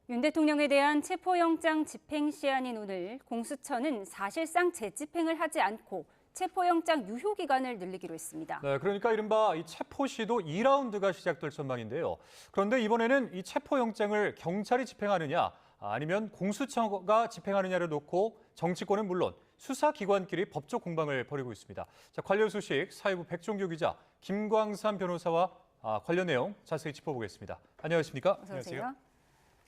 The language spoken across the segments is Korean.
윤 대통령에 대한 체포영장 집행 시한인 오늘 공수처는 사실상 재집행을 하지 않고 체포영장 유효 기간을 늘리기로 했습니다. 네, 그러니까 이른바 이 체포 시도 2라운드가 시작될 전망인데요. 그런데 이번에는 이 체포영장을 경찰이 집행하느냐 아니면 공수처가 집행하느냐를 놓고 정치권은 물론 수사기관끼리 법적 공방을 벌이고 있습니다. 자, 관련 소식 사회부 백종규 기자, 김광삼 변호사와 관련 내용 자세히 짚어보겠습니다. 안녕하십니까? 어서 오세요.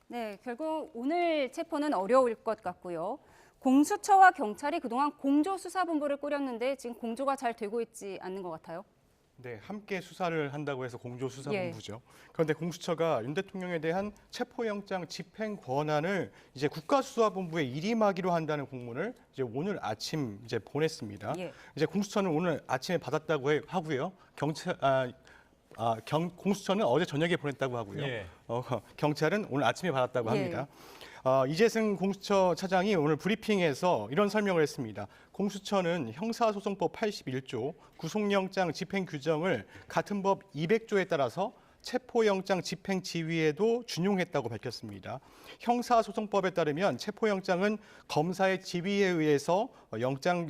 네, 결국 오늘 체포는 어려울 것 같고요. 공수처와 경찰이 그동안 공조수사본부를 꾸렸는데 지금 공조가 잘 되고 있지 않는 것 같아요. 네, 함께 수사를 한다고 해서 공조수사본부죠. 그런데 공수처가 윤 대통령에 대한 체포영장 집행 권한을 이제 국가수사본부에 일임하기로 한다는 공문을 이제 오늘 아침 이제 보냈습니다. 이제 공수처는 오늘 아침에 받았다고 하고요. 공수처는 어제 저녁에 보냈다고 하고요. 경찰은 오늘 아침에 받았다고 합니다. 이재승 공수처 차장이 오늘 브리핑에서 이런 설명을 했습니다. 공수처는 형사소송법 81조 구속영장 집행 규정을 같은 법 200조에 따라서 체포영장 집행 지휘에도 준용했다고 밝혔습니다. 형사소송법에 따르면 체포영장은 검사의 지휘에 의해서 영장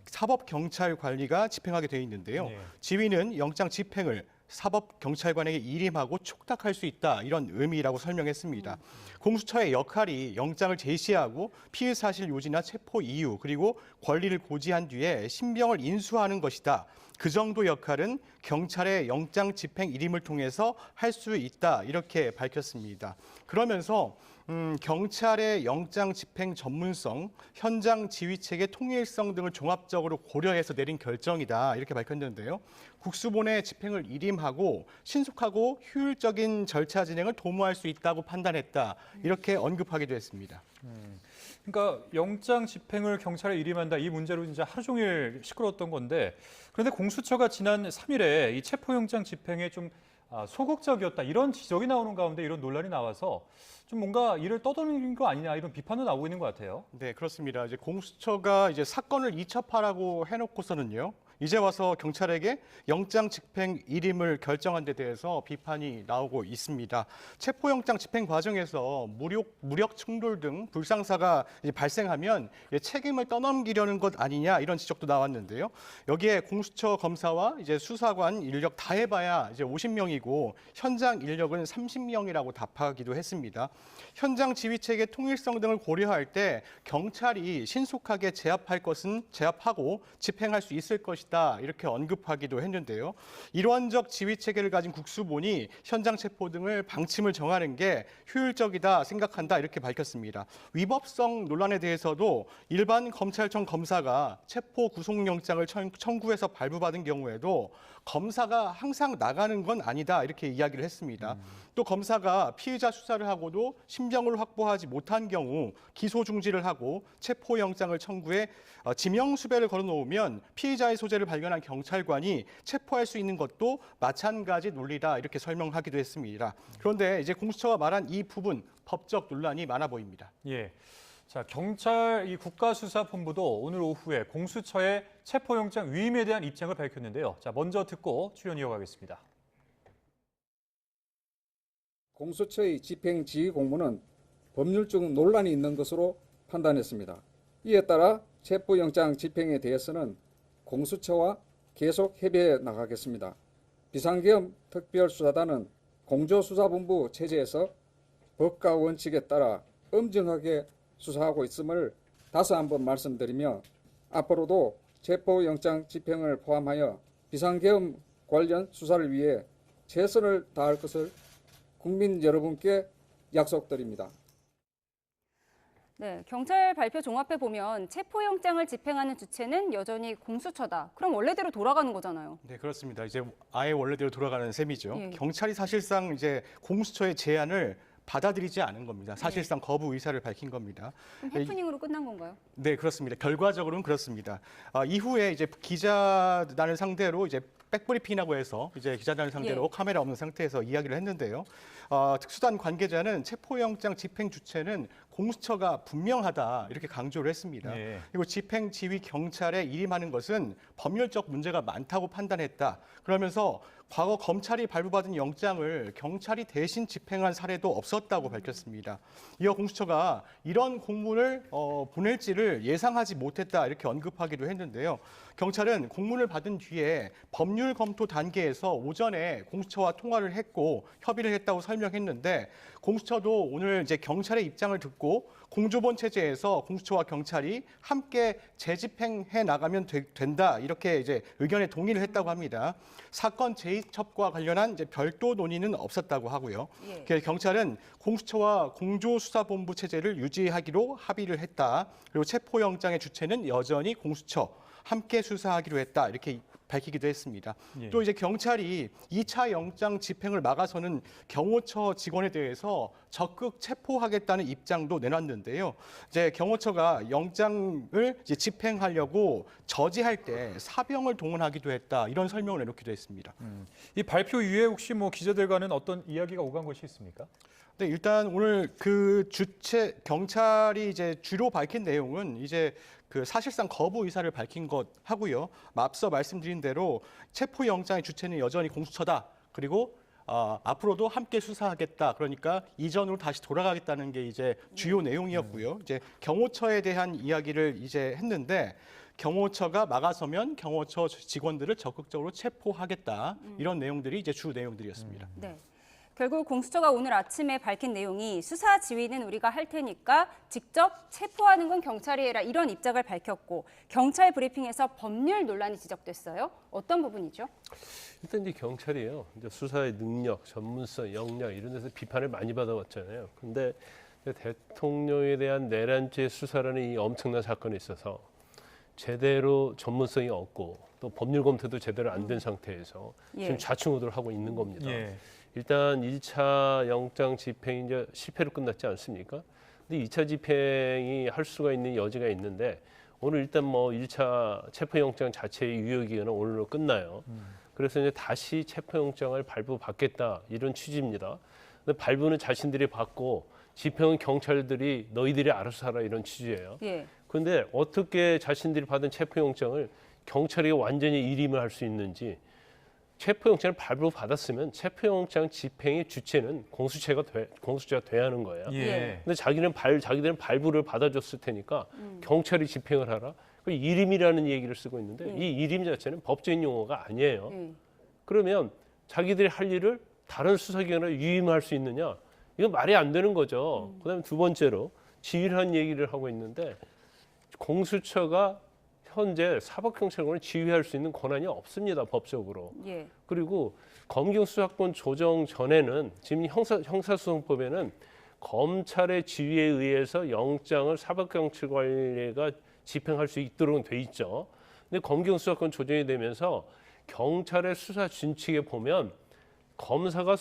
사법경찰관리가 집행하게 돼 있는데요. 지휘는 영장 집행을 사법경찰관에게 일임하고 촉탁할 수 있다, 이런 의미라고 설명했습니다. 공수처의 역할이 영장을 제시하고 피의 사실 요지나 체포 이유 그리고 권리를 고지한 뒤에 신병을 인수하는 것이다. 그 정도 역할은 경찰의 영장 집행 일임을 통해서 할 수 있다, 이렇게 밝혔습니다. 그러면서 경찰의 영장 집행 전문성, 현장 지휘체계 통일성 등을 종합적으로 고려해서 내린 결정이다, 이렇게 밝혔는데요. 국수본의 집행을 일임하고 신속하고 효율적인 절차 진행을 도모할 수 있다고 판단했다, 이렇게 언급하기도 했습니다. 그러니까 영장 집행을 경찰에 일임한다, 이 문제로 이제 하루 종일 시끄러웠던 건데, 그런데 공수처가 지난 3일에 이 체포영장 집행에 좀 소극적이었다, 이런 지적이 나오는 가운데 이런 논란이 나와서 좀 뭔가 이를 떠도는 거 아니냐, 이런 비판도 나오고 있는 것 같아요. 네, 그렇습니다. 이제 공수처가 이제 사건을 이첩하라고 해놓고서는요, 이제 와서 경찰에게 영장 집행 일임을 결정한 데 대해서 비판이 나오고 있습니다. 체포영장 집행 과정에서 무력 충돌 등 불상사가 이제 발생하면 책임을 떠넘기려는 것 아니냐, 이런 지적도 나왔는데요. 여기에 공수처 검사와 이제 수사관 인력 다 해봐야 이제 50명이고 현장 인력은 30명이라고 답하기도 했습니다. 현장 지휘체계 통일성 등을 고려할 때 경찰이 신속하게 제압할 것은 제압하고 집행할 수 있을 것이다, 이렇게 언급하기도 했는데요. 일원적 지휘 체계를 가진 국수본이 현장 체포 등을 방침을 정하는 게 효율적이다 생각한다, 이렇게 밝혔습니다. 위법성 논란에 대해서도 일반 검찰청 검사가 체포 구속영장을 청구해서 발부받은 경우에도 검사가 항상 나가는 건 아니다, 이렇게 이야기를 했습니다. 또 검사가 피의자 수사를 하고도 신병을 확보하지 못한 경우 기소 중지를 하고 체포영장을 청구해 지명수배를 걸어놓으면 피의자의 소재를 발견한 경찰관이 체포할 수 있는 것도 마찬가지 논리다, 이렇게 설명하기도 했습니다. 그런데 이제 공수처가 말한 이 부분, 법적 논란이 많아 보입니다. 자, 경찰 이 국가수사본부도 오늘 오후에 공수처의 체포영장 위임에 대한 입장을 밝혔는데요. 자, 먼저 듣고 출연 이어가겠습니다. 공수처의 집행 지휘 공무는 법률적 논란이 있는 것으로 판단했습니다. 이에 따라 체포영장 집행에 대해서는 공수처와 계속 협의해 나가겠습니다. 비상계엄 특별수사단은 공조수사본부 체제에서 법과 원칙에 따라 엄정하게 수사하고 있음을 다시 한번 말씀드리며 앞으로도 체포영장 집행을 포함하여 비상계엄 관련 수사를 위해 최선을 다할 것을 국민 여러분께 약속드립니다. 네, 경찰 발표 종합해 보면 체포영장을 집행하는 주체는 여전히 공수처다. 그럼 원래대로 돌아가는 거잖아요. 네, 그렇습니다. 이제 아예 원래대로 돌아가는 셈이죠. 경찰이 사실상 이제 공수처의 제안을 받아들이지 않은 겁니다. 사실상 거부 의사를 밝힌 겁니다. 그럼 해프닝으로 끝난 건가요? 네, 그렇습니다. 결과적으로는 그렇습니다. 이후에 이제 기자단을 상대로 이제 백브리핑이라고 해서 이제 기자단을 상대로 카메라 없는 상태에서 이야기를 했는데요. 특수단 관계자는 체포영장 집행 주체는 공수처가 분명하다, 이렇게 강조를 했습니다. 그리고 집행 지휘 경찰에 일임하는 것은 법률적 문제가 많다고 판단했다. 그러면서 과거 검찰이 발부받은 영장을 경찰이 대신 집행한 사례도 없었다고 밝혔습니다. 이어 공수처가 이런 공문을 보낼지를 예상하지 못했다 이렇게 언급하기도 했는데요. 경찰은 공문을 받은 뒤에 법률 검토 단계에서 오전에 공수처와 통화를 했고 협의를 했다고 설명했는데 공수처도 오늘 이제 경찰의 입장을 듣고 공조본 체제에서 공수처와 경찰이 함께 재집행해 나가면 된다 이렇게 이제 의견에 동의를 했다고 합니다. 사건 재입첩과 관련한 이제 별도 논의는 없었다고 하고요. 예. 그래서 경찰은 공수처와 공조수사본부 체제를 유지하기로 합의를 했다. 그리고 체포영장의 주체는 여전히 공수처, 함께 수사하기로 했다. 이렇게 밝히기도 했습니다. 예. 또 이제 경찰이 2차 영장 집행을 막아서는 경호처 직원에 대해서 적극 체포하겠다는 입장도 내놨는데요. 이제 경호처가 영장을 이제 집행하려고 저지할 때 사병을 동원하기도 했다. 이런 설명을 내놓기도 했습니다. 이 발표 이후에 혹시 뭐 기자들과는 어떤 이야기가 오간 것이 있습니까? 네, 일단 오늘 그 주체 경찰이 이제 주로 밝힌 내용은 이제 그 사실상 거부 의사를 밝힌 것 하고요. 앞서 말씀드린 대로 체포 영장의 주체는 여전히 공수처다. 그리고 앞으로도 함께 수사하겠다. 그러니까 이전으로 다시 돌아가겠다는 게 이제 주요 내용이었고요. 이제 경호처에 대한 이야기를 이제 했는데 경호처가 막아서면 경호처 직원들을 적극적으로 체포하겠다. 이런 내용들이 이제 주 내용들이었습니다. 네. 결국 공수처가 오늘 아침에 밝힌 내용이 수사 지휘는 우리가 할 테니까 직접 체포하는 건 경찰이 해라 이런 입장을 밝혔고 경찰 브리핑에서 법률 논란이 지적됐어요. 어떤 부분이죠? 일단 이제 경찰이요. 이제 수사의 능력, 전문성, 역량 이런 데서 비판을 많이 받아왔잖아요. 근데 대통령에 대한 내란죄 수사라는 이 엄청난 사건에 있어서 제대로 전문성이 없고 또 법률 검토도 제대로 안 된 상태에서 예. 지금 좌충우돌을 하고 있는 겁니다. 예. 일단 1차 영장 집행이 이제 실패로 끝났지 않습니까? 근데 2차 집행이 할 수가 있는 여지가 있는데 오늘 일단 뭐 1차 체포영장 자체의 유효기간은 오늘로 끝나요. 그래서 이제 다시 체포영장을 발부받겠다 이런 취지입니다. 근데 발부는 자신들이 받고 집행은 경찰들이 너희들이 알아서 하라 이런 취지예요. 예. 그런데 어떻게 자신들이 받은 체포영장을 경찰이 완전히 일임을 할 수 있는지 체포영장을 발부받았으면 체포영장 집행의 주체는 공수처가 돼야 하는 거예요. 예. 근데 자기들은 발부를 받아줬을 테니까 경찰이 집행을 하라. 그 일임이라는 얘기를 쓰고 있는데 이 일임 자체는 법적인 용어가 아니에요. 예. 그러면 자기들이 할 일을 다른 수사기관에 유임할 수 있느냐? 이건 말이 안 되는 거죠. 그다음에 두 번째로 지휘라는 얘기를 하고 있는데 공수처가 현재 사법경찰관을 지휘할 수 있는 권한이 없습니다. 법적으로. 예. 그리고 검경수사권 조정 전에는 지금 형사소송법에는 검찰의 지휘에 의해서 영장을 사법경찰관리가 집행할 수 있도록 돼 있죠. 근데 검경수사권 조정이 되면서 경찰의 수사 준칙에 보면 검사가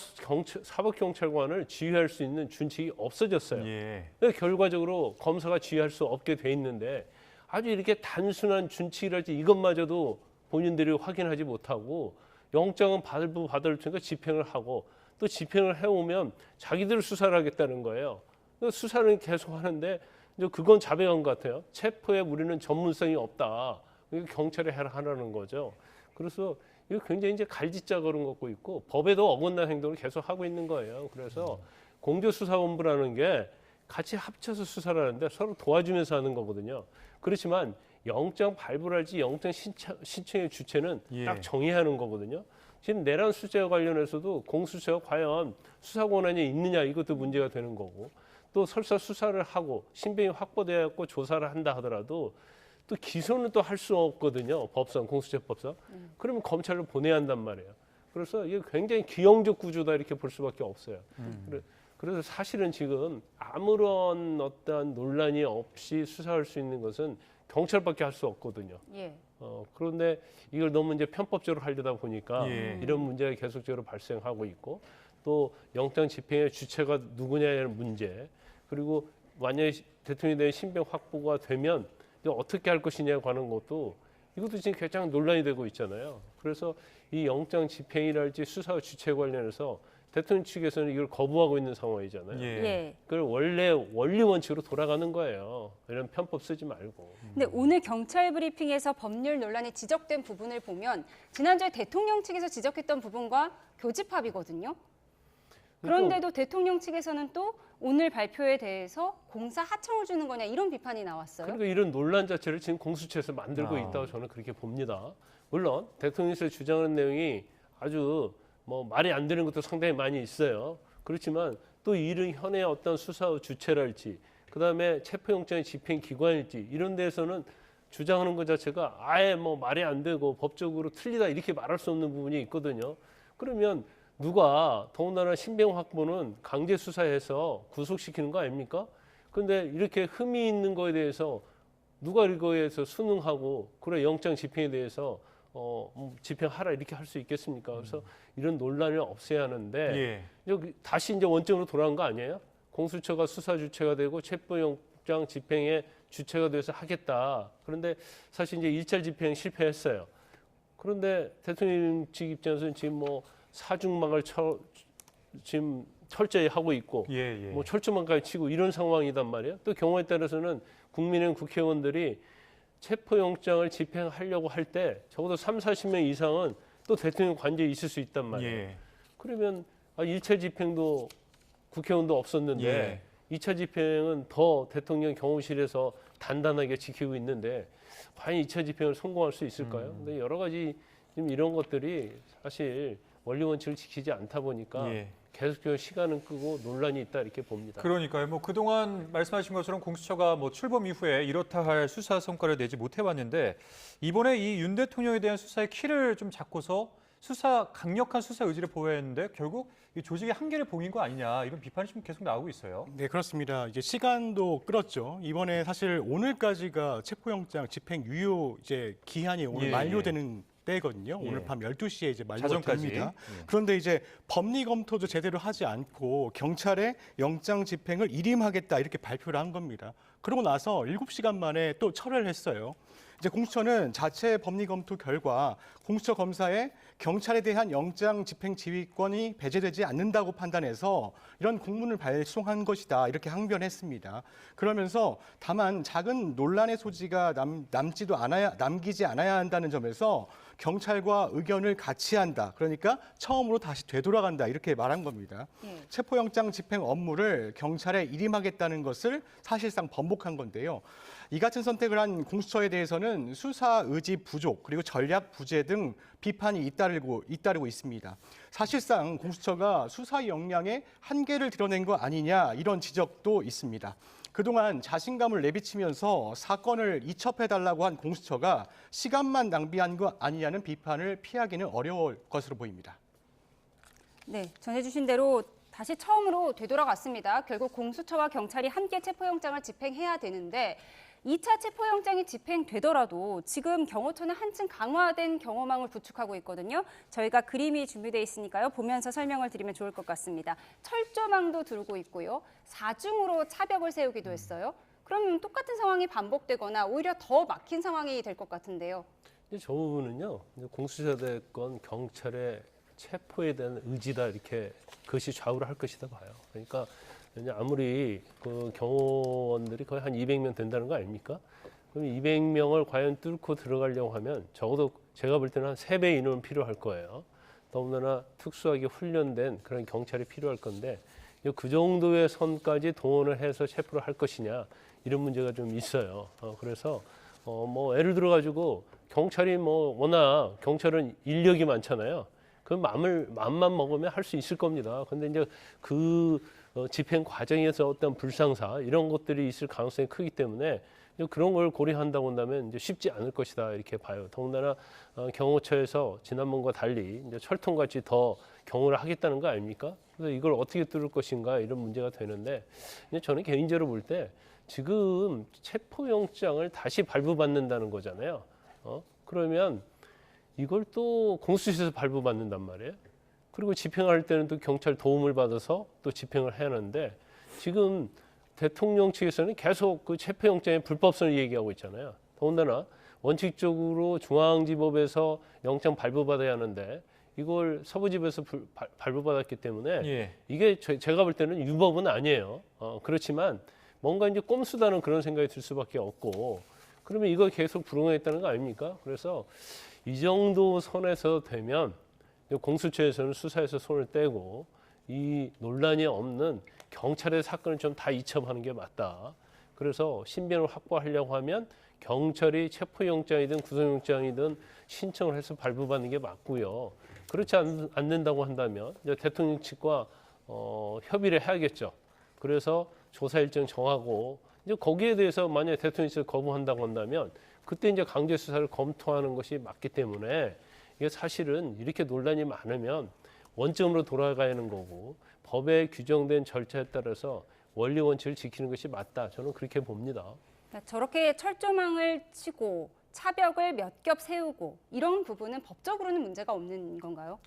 사법경찰관을 지휘할 수 있는 준칙이 없어졌어요. 예. 그래서 결과적으로 검사가 지휘할 수 없게 돼 있는데 아주 이렇게 단순한 준칙이랄지 이것마저도 본인들이 확인하지 못하고 영장은 받을 테니까 집행을 하고 또 집행을 해오면 자기들 수사를 하겠다는 거예요. 수사는 계속 하는데 이제 그건 자백한 것 같아요. 체포에 우리는 전문성이 없다. 경찰에 해라 하라는 거죠. 그래서 이거 굉장히 이제 갈짓자거름 갖고 있고 법에도 어긋난 행동을 계속 하고 있는 거예요. 그래서 공조수사본부라는 게 같이 합쳐서 수사를 하는데 서로 도와주면서 하는 거거든요. 그렇지만 영장 발부를 할지 영장 신청의 주체는 예. 딱 정의하는 거거든요. 지금 내란 수재와 관련해서도 공수처가 과연 수사 권한이 있느냐 이것도 문제가 되는 거고 또 설사 수사를 하고 신병이 확보되었고 조사를 한다 하더라도 또 기소는 또 할 수 없거든요. 법상 공수처법상. 그러면 검찰로 보내야 한단 말이에요. 그래서 이게 굉장히 기형적 구조다 이렇게 볼 수밖에 없어요. 그래서 사실은 지금 아무런 어떠한 논란이 없이 수사할 수 있는 것은 경찰밖에 할 수 없거든요. 예. 그런데 이걸 너무 이제 편법적으로 하려다 보니까 예. 이런 문제가 계속적으로 발생하고 있고 또 영장 집행의 주체가 누구냐는 문제 그리고 만약에 대통령에 대한 신병 확보가 되면 어떻게 할 것이냐에 관한 것도 이것도 지금 가장 논란이 되고 있잖아요. 그래서 이 영장 집행이랄지 수사 주체 관련해서 대통령 측에서는 이걸 거부하고 있는 상황이잖아요. 예. 그걸 원래 원리 원칙으로 돌아가는 거예요. 이런 편법 쓰지 말고. 근데 오늘 경찰 브리핑에서 법률 논란이 지적된 부분을 보면 지난주에 대통령 측에서 지적했던 부분과 교집합이거든요. 그런데도 대통령 측에서는 또 오늘 발표에 대해서 공사 하청을 주는 거냐 이런 비판이 나왔어요. 그러니까 이런 논란 자체를 지금 공수처에서 만들고 아. 있다고 저는 그렇게 봅니다. 물론 대통령실에서 주장하는 내용이 아주 뭐 말이 안 되는 것도 상당히 많이 있어요. 그렇지만 또 이런 현의 어떤 수사 주체랄지 그다음에 체포영장의 집행 기관일지 이런 데에서는 주장하는 것 자체가 아예 뭐 말이 안 되고 법적으로 틀리다 이렇게 말할 수 없는 부분이 있거든요. 그러면 누가 더군다나 신병 확보는 강제 수사해서 구속시키는 거 아닙니까? 근데 이렇게 흠이 있는 거에 대해서 누가 이거에서 순응하고 그래 영장 집행에 대해서 집행하라 이렇게 할 수 있겠습니까? 그래서 이런 논란을 없애야 하는데 예. 여기 다시 이제 원점으로 돌아간 거 아니에요? 공수처가 수사 주체가 되고 체포영장 집행의 주체가 돼서 하겠다. 그런데 사실 이제 1차 집행 실패했어요. 그런데 대통령 측 입장에서는 지금 뭐 사중막을 지금 철저히 하고 있고 예, 예. 뭐 철조망까지 치고 이런 상황이단 말이에요. 또 경우에 따라서는 국민의힘 국회의원들이 체포영장을 집행하려고 할 때 적어도 30-40명 이상은 또 대통령 관저에 있을 수 있단 말이에요. 예. 그러면 1차 집행도 국회의원도 없었는데 예. 2차 집행은 더 대통령 경호실에서 단단하게 지키고 있는데 과연 2차 집행을 성공할 수 있을까요? 근데 여러 가지 지금 이런 것들이 사실 원리 원칙을 지키지 않다 보니까 예. 계속적으로 시간은 끄고 논란이 있다 이렇게 봅니다. 그러니까요. 뭐 그동안 말씀하신 것처럼 공수처가 뭐 출범 이후에 이렇다 할 수사 성과를 내지 못해왔는데 이번에 이 윤 대통령에 대한 수사의 키를 좀 잡고서 강력한 수사 의지를 보여야 했는데 결국 이 조직의 한계를 봉인 거 아니냐 이런 비판이 지금 계속 나오고 있어요. 네, 그렇습니다. 이제 시간도 끌었죠. 이번에 사실 오늘까지가 체포영장 집행 유효 이제 기한이 오늘 예, 만료되는 때거든요. 예. 오늘 밤 12시에 이제 만료가 자정까지. 됩니다. 예. 그런데 이제 법리 검토도 제대로 하지 않고 경찰에 영장 집행을 일임하겠다 이렇게 발표를 한 겁니다. 그러고 나서 7시간 만에 또 철회를 했어요. 이제 공수처는 자체 법리 검토 결과 공수처 검사에 경찰에 대한 영장 집행 지휘권이 배제되지 않는다고 판단해서 이런 공문을 발송한 것이다 이렇게 항변했습니다. 그러면서 다만 작은 논란의 소지가 남기지 않아야 한다는 점에서 경찰과 의견을 같이 한다. 그러니까 처음으로 다시 되돌아간다 이렇게 말한 겁니다. 체포영장 집행 업무를 경찰에 일임하겠다는 것을 사실상 번복한 건데요. 이 같은 선택을 한 공수처에 대해서는 수사 의지 부족 그리고 전략 부재 등 비판이 잇따르고 있습니다. 사실상 공수처가 수사 역량의 한계를 드러낸 거 아니냐 이런 지적도 있습니다. 그동안 자신감을 내비치면서 사건을 이첩해달라고 한 공수처가 시간만 낭비한 거 아니냐는 비판을 피하기는 어려울 것으로 보입니다. 네, 전해주신 대로 다시 처음으로 되돌아갔습니다. 결국 공수처와 경찰이 함께 체포영장을 집행해야 되는데 2차 체포영장이 집행되더라도 지금 경호처는 한층 강화된 경호망을 구축하고 있거든요. 저희가 그림이 준비되어 있으니까요. 보면서 설명을 드리면 좋을 것 같습니다. 철조망도 두르고 있고요. 4중으로 차벽을 세우기도 했어요. 그럼 똑같은 상황이 반복되거나 오히려 더 막힌 상황이 될 것 같은데요. 이제 저 부분은요. 이제 공수처 됐건 경찰의 체포에 대한 의지다 이렇게 그것이 좌우를 할 것이다 봐요. 그러니까 이제 아무리 그 경호원들이 거의 한 200명 된다는 거 아닙니까? 그럼 200명을 과연 뚫고 들어가려고 하면 적어도 제가 볼 때는 한 3배 인원은 필요할 거예요. 더군다나 특수하게 훈련된 그런 경찰이 필요할 건데 그 정도의 선까지 동원을 해서 체포를 할 것이냐 이런 문제가 좀 있어요. 그래서 뭐 예를 들어 가지고 경찰이 뭐 워낙 경찰은 인력이 많잖아요. 그 맘만 먹으면 할 수 있을 겁니다. 근데 이제 그 집행 과정에서 어떤 불상사 이런 것들이 있을 가능성이 크기 때문에 그런 걸 고려한다고 한다면 이제 쉽지 않을 것이다 이렇게 봐요. 더군다나 경호처에서 지난번과 달리 이제 철통같이 더 경호를 하겠다는 거 아닙니까? 그래서 이걸 어떻게 뚫을 것인가 이런 문제가 되는데 저는 개인적으로 볼 때 지금 체포영장을 다시 발부받는다는 거잖아요. 그러면 이걸 또 공수처에서 발부받는단 말이에요. 그리고 집행할 때는 또 경찰 도움을 받아서 또 집행을 해야 하는데 지금 대통령 측에서는 계속 그 체포영장의 불법성을 얘기하고 있잖아요. 더군다나 원칙적으로 중앙지법에서 영장 발부받아야 하는데 이걸 서부지법에서 발부받았기 때문에 예. 이게 제가 볼 때는 유법은 아니에요. 그렇지만 뭔가 이제 꼼수다는 그런 생각이 들 수밖에 없고 그러면 이거 계속 불응하겠다는 거 아닙니까? 그래서 이 정도 선에서 되면 공수처에서는 수사에서 손을 떼고 이 논란이 없는 경찰의 사건을 좀 다 이첩하는 게 맞다. 그래서 신변을 확보하려고 하면 경찰이 체포영장이든 구속영장이든 신청을 해서 발부받는 게 맞고요. 그렇지 않는다고 한다면 이제 대통령 측과 협의를 해야겠죠. 그래서 조사 일정 정하고 이제 거기에 대해서 만약에 대통령이 거부한다고 한다면 그때 이제 강제 수사를 검토하는 것이 맞기 때문에 이게 사실은 이렇게 논란이 많으면 원점으로 돌아가야 하는 거고 법에 규정된 절차에 따라서 원리 원칙을 지키는 것이 맞다. 저는 그렇게 봅니다. 그러니까 저렇게 철조망을 치고 차벽을 몇 겹 세우고 이런 부분은 법적으로는 문제가 없는 건가요?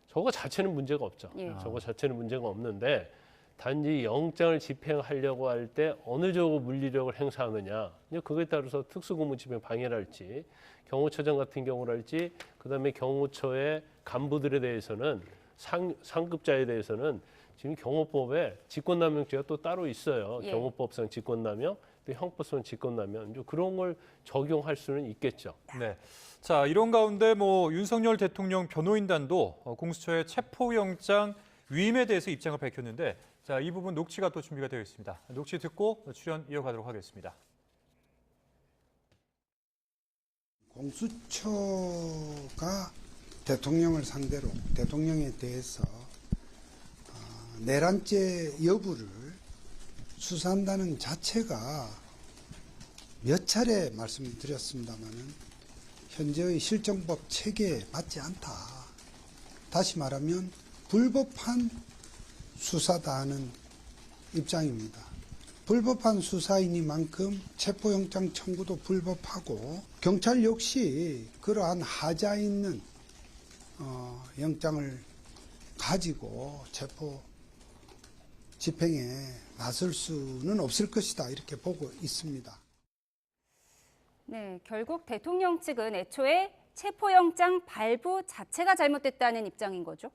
저거 자체는 문제가 없죠. 예. 저거 자체는 문제가 없는데 단지 영장을 집행하려고 할 때 어느 정도 물리력을 행사하느냐. 이제 그거에 따라서 특수고무집행 방해랄지 경호처장 같은 경우랄지 그다음에 경호처의 간부들에 대해서는 상급자에 대해서는 지금 경호법에 직권남용죄가 또 따로 있어요. 예. 경호법상 직권남용, 또 형법상 직권남용 이제 그런 걸 적용할 수는 있겠죠. 네. 자, 이런 가운데 윤석열 대통령 변호인단도 공수처의 체포영장 위임에 대해서 입장을 밝혔는데 자, 이 부분 녹취가 또 준비가 되어 있습니다. 녹취 듣고 출연 이어가도록 하겠습니다. 공수처가 대통령을 상대로 대통령에 대해서 내란죄 여부를 수사한다는 자체가 몇 차례 말씀드렸습니다마는 현재의 실정법 체계에 맞지 않다. 다시 말하면 불법한 수사다 하는 입장입니다. 불법한 수사이니만큼 체포영장 청구도 불법하고 경찰 역시 그러한 하자 있는 영장을 가지고 체포 집행에 나설 수는 없을 것이다 이렇게 보고 있습니다. 네, 결국 대통령 측은 애초에 체포영장 발부 자체가 잘못됐다는 입장인 거죠?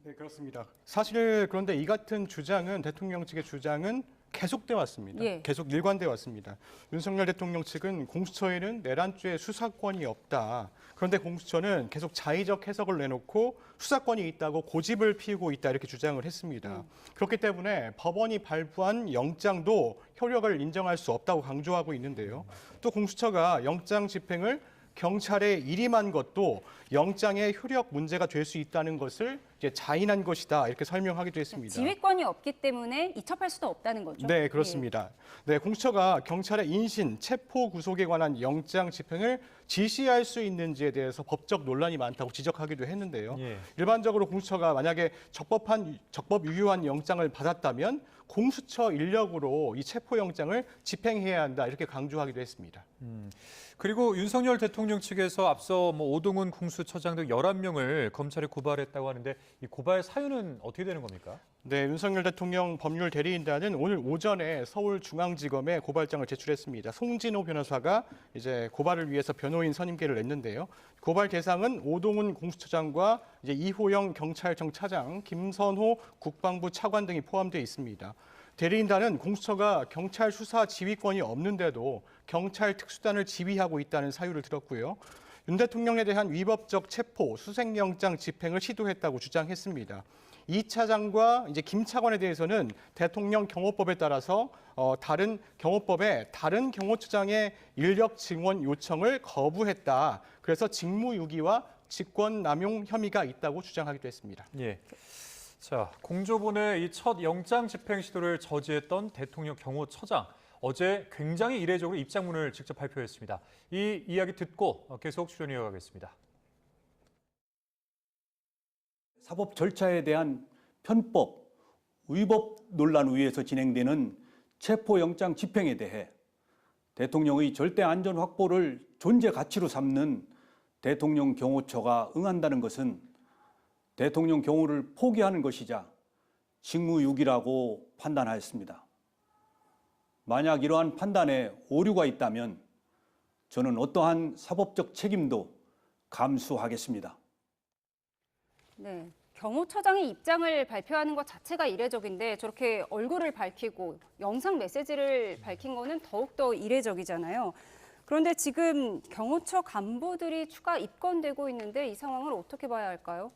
네, 그렇습니다. 사실 그런데 이 같은 주장은 대통령 측의 주장은 계속돼 왔습니다. 예. 계속 일관돼 왔습니다. 윤석열 대통령 측은 공수처에는 내란죄 수사권이 없다. 그런데 공수처는 계속 자의적 해석을 내놓고 수사권이 있다고 고집을 피우고 있다 이렇게 주장을 했습니다. 그렇기 때문에 법원이 발부한 영장도 효력을 인정할 수 없다고 강조하고 있는데요. 또 공수처가 영장 집행을 경찰에 일임한 것도 영장의 효력 문제가 될 수 있다는 것을 이제 자인한 것이다 이렇게 설명하기도 했습니다. 지휘권이 없기 때문에 이첩할 수도 없다는 거죠? 네, 그렇습니다. 네, 공수처가 경찰의 인신, 체포 구속에 관한 영장 집행을 지시할 수 있는지에 대해서 법적 논란이 많다고 지적하기도 했는데요. 예. 일반적으로 공수처가 만약에 적법 유효한 영장을 받았다면 공수처 인력으로 이 체포 영장을 집행해야 한다 이렇게 강조하기도 했습니다. 그리고 윤석열 대통령 측에서 앞서 오동훈 공수처장 등 11명을 검찰에 고발했다고 하는데 이 고발 사유는 어떻게 되는 겁니까? 네, 윤석열 대통령 법률 대리인단은 오늘 오전에 서울중앙지검에 고발장을 제출했습니다. 송진호 변호사가 이제 고발을 위해서 변호인 선임계를 냈는데요. 고발 대상은 오동훈 공수처장과 이제 이호영 경찰청 차장, 김선호 국방부 차관 등이 포함되어 있습니다. 대리인단은 공수처가 경찰 수사 지휘권이 없는데도 경찰 특수단을 지휘하고 있다는 사유를 들었고요. 윤 대통령에 대한 위법적 체포, 수색영장 집행을 시도했다고 주장했습니다. 이 차장과 이제 김 차관에 대해서는 대통령 경호법에 따라서 다른 경호법에 다른 경호처장의 인력 증원 요청을 거부했다. 그래서 직무유기와 직권남용 혐의가 있다고 주장하기도 했습니다. 예. 자, 공조본의 이 첫 영장 집행 시도를 저지했던 대통령 경호처장. 어제 굉장히 이례적으로 입장문을 직접 발표했습니다. 이 이야기 듣고 계속 출연 이어가겠습니다. 사법 절차에 대한 편법, 위법 논란 위에서 진행되는 체포영장 집행에 대해 대통령의 절대 안전 확보를 존재 가치로 삼는 대통령 경호처가 응한다는 것은 대통령 경호를 포기하는 것이자 직무유기라고 판단하였습니다. 만약 이러한 판단에 오류가 있다면 저는 어떠한 사법적 책임도 감수하겠습니다. 네. 경호처장이 입장을 발표하는 것 자체가 이례적인데 저렇게 얼굴을 밝히고 영상 메시지를 밝힌 거는 더욱더 이례적이잖아요. 그런데 지금 경호처 간부들이 추가 입건되고 있는데 이 상황을 어떻게 봐야 할까요?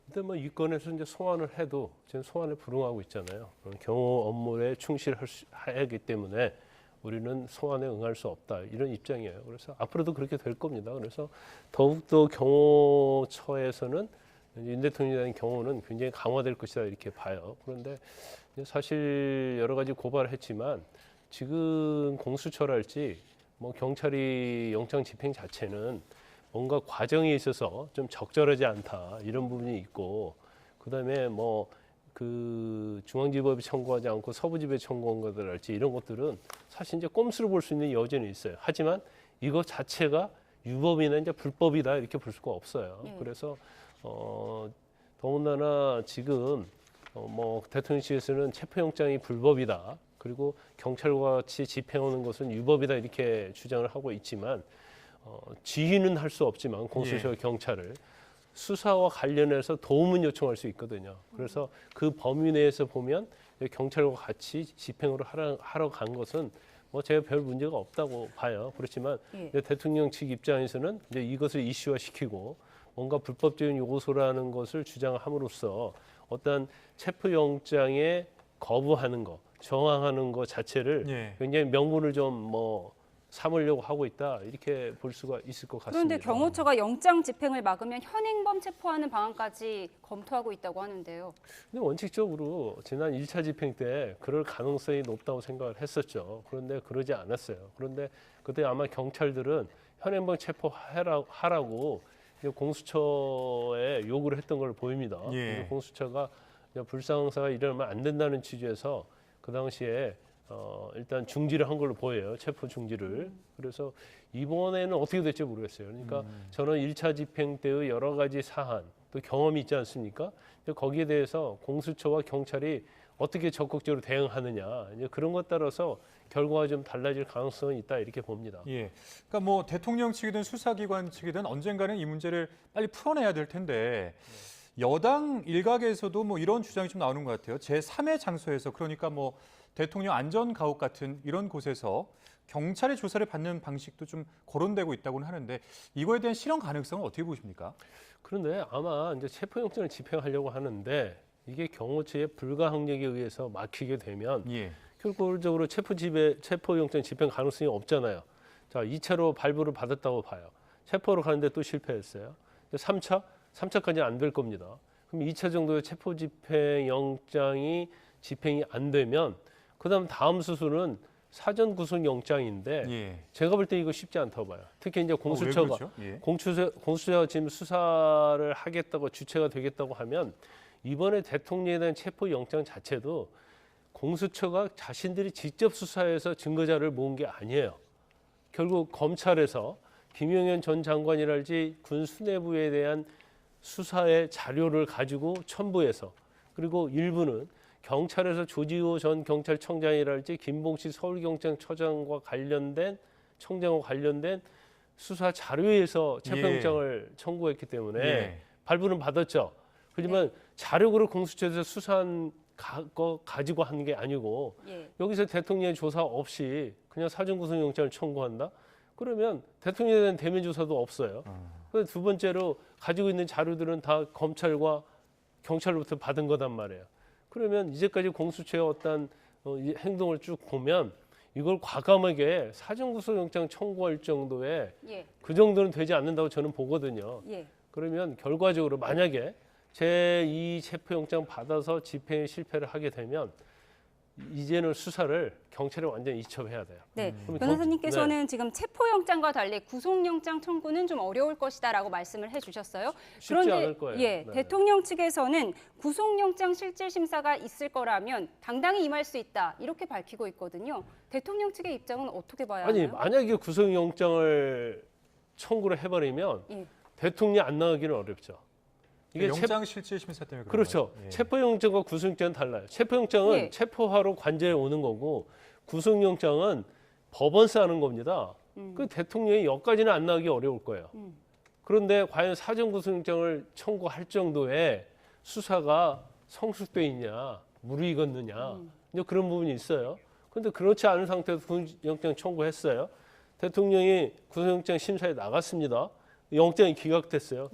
일단 뭐 이 건에서 이제 소환을 해도 지금 소환에 불응하고 있잖아요. 경호 업무에 충실해야 하기 때문에 우리는 소환에 응할 수 없다 이런 입장이에요. 그래서 앞으로도 그렇게 될 겁니다. 그래서 더욱더 경호처에서는 윤 대통령에 대한 경호는 굉장히 강화될 것이다 이렇게 봐요. 그런데 사실 여러 가지 고발을 했지만 지금 공수처랄지 뭐 경찰이 영장 집행 자체는 뭔가 과정에 있어서 좀 적절하지 않다 이런 부분이 있고 그다음에 뭐 그 중앙지법이 청구하지 않고 서부지법이 청구한 것들할지 이런 것들은 사실 이제 꼼수로 볼 수 있는 여지는 있어요. 하지만 이거 자체가 유법이나 이제 불법이다 이렇게 볼 수가 없어요. 그래서 더군다나 지금 뭐 대통령실에서는 체포영장이 불법이다. 그리고 경찰과 같이 집행하는 것은 유법이다 이렇게 주장을 하고 있지만 지휘는 할 수 없지만 공수처 경찰을 수사와 관련해서 도움은 요청할 수 있거든요. 그래서 그 범위 내에서 보면 경찰과 같이 집행으로 하러 간 것은 뭐 제가 별 문제가 없다고 봐요. 그렇지만 이제 대통령 측 입장에서는 이제 이것을 이슈화시키고 뭔가 불법적인 요소라는 것을 주장함으로써 어떤 체포영장에 거부하는 거, 저항하는 것 자체를 굉장히 명분을 좀 뭐 삼으려고 하고 있다 이렇게 볼 수가 있을 것 같습니다. 그런데 경호처가 영장 집행을 막으면 현행범 체포하는 방안까지 검토하고 있다고 하는데요. 근데 원칙적으로 지난 1차 집행 때 그럴 가능성이 높다고 생각을 했었죠. 그런데 그러지 않았어요. 그런데 그때 아마 경찰들은 현행범 체포하라고 공수처에 요구를 했던 걸 보입니다. 공수처가 불상사가 일어나면 안 된다는 취지에서 그 당시에 일단 중지를 한 걸로 보여요. 체포 중지를. 그래서 이번에는 어떻게 될지 모르겠어요. 그러니까 저는 1차 집행 때의 여러 가지 사안, 또 경험이 있지 않습니까? 거기에 대해서 공수처와 경찰이 어떻게 적극적으로 대응하느냐, 이제 그런 것 따라서 결과가 좀 달라질 가능성이 있다 이렇게 봅니다. 그러니까 뭐 대통령 측이든 수사기관 측이든 언젠가는 이 문제를 빨리 풀어내야 될 텐데 여당 일각에서도 뭐 이런 주장이 좀 나오는 것 같아요. 제3의 장소에서 그러니까 뭐 대통령 안전가옥 같은 이런 곳에서 경찰의 조사를 받는 방식도 좀 거론되고 있다고는 하는데 이거에 대한 실현 가능성은 어떻게 보십니까? 그런데 아마 이제 체포영장을 집행하려고 하는데 이게 경호처의 불가항력에 의해서 막히게 되면 결과적으로 체포영장 집행 가능성이 없잖아요. 자, 2차로 발부를 받았다고 봐요. 체포로 가는데 또 실패했어요. 3차까지는 안 될 겁니다. 그럼 2차 정도의 체포 집행 영장이 집행이 안 되면 그다음 다음 수순은 사전 구속 영장인데 제가 볼 때 이거 쉽지 않다고 봐요. 특히 이제 공수처가 공수처가 지금 수사를 하겠다고 주체가 되겠다고 하면 이번에 대통령에 대한 체포 영장 자체도 공수처가 자신들이 직접 수사해서 증거 자료를 모은 게 아니에요. 결국 검찰에서 김용현 전 장관이랄지 군 수뇌부에 대한 수사의 자료를 가지고 첨부해서 그리고 일부는 경찰에서 조지호 전 경찰청장이랄지 김봉식 서울경찰청장과 관련된 청장과 관련된 수사 자료에서 체포영장을 청구했기 때문에 발부는 받았죠. 하지만 자력으로 공수처에서 수사한 거 가지고 한 게 아니고 여기서 대통령의 조사 없이 그냥 사전구속영장을 청구한다? 그러면 대통령에 대한 대면 조사도 없어요. 두 번째로 가지고 있는 자료들은 다 검찰과 경찰로부터 받은 거단 말이에요. 그러면 이제까지 공수처의 어떤 행동을 쭉 보면 이걸 과감하게 사전구속영장 청구할 정도의 그 정도는 되지 않는다고 저는 보거든요. 그러면 결과적으로 만약에 제2 체포영장 받아서 집행에 실패를 하게 되면 이제는 수사를 경찰에 완전히 이첩해야 돼요. 네, 변호사님께서는 지금 체포영장과 달리 구속영장 청구는 좀 어려울 것이다라고 말씀을 해주셨어요. 쉽지 않을 거예요. 대통령 측에서는 구속영장 실질심사가 있을 거라면 당당히 임할 수 있다 이렇게 밝히고 있거든요. 대통령 측의 입장은 어떻게 봐야 하나요? 아니 만약에 구속영장을 청구를 해버리면 대통령이 안 나가기는 어렵죠. 이게 영장 실질심사 때문에 그렇죠. 체포영장과 구속영장은 달라요. 체포영장은 체포하러 관제에 오는 거고 구속영장은 법원서 하는 겁니다. 그 대통령이 여기까지는 안 나가기 어려울 거예요. 그런데 과연 사전구속영장을 청구할 정도의 수사가 성숙돼 있냐, 무르익었느냐, 이제 그런 부분이 있어요. 그런데 그렇지 않은 상태에서 구속영장 청구했어요. 대통령이 구속영장 심사에 나갔습니다. 영장이 기각됐어요.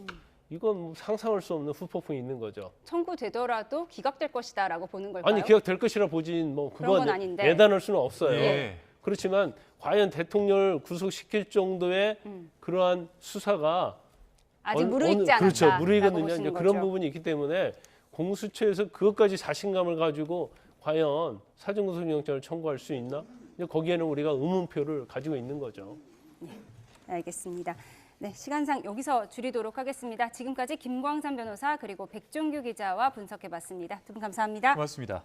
이건 뭐 상상할 수 없는 후폭풍이 있는 거죠. 청구되더라도 기각될 것이다라고 보는 걸까요? 아니 기각될 것이라 보진 뭐 그런 건 그건 아닌데. 예단할 수는 없어요. 네. 그렇지만 과연 대통령을 구속시킬 정도의 그러한 수사가 아직 무르익지 않았다. 그렇죠. 무르익었느냐 보시는 이제 거죠. 그런 부분이 있기 때문에 공수처에서 그것까지 자신감을 가지고 과연 사전구속영장을 청구할 수 있나? 이제 거기에는 우리가 의문표를 가지고 있는 거죠. 알겠습니다. 네, 시간상 여기서 줄이도록 하겠습니다. 지금까지 김광삼 변호사 그리고 백종규 기자와 분석해봤습니다. 두 분 감사합니다. 고맙습니다.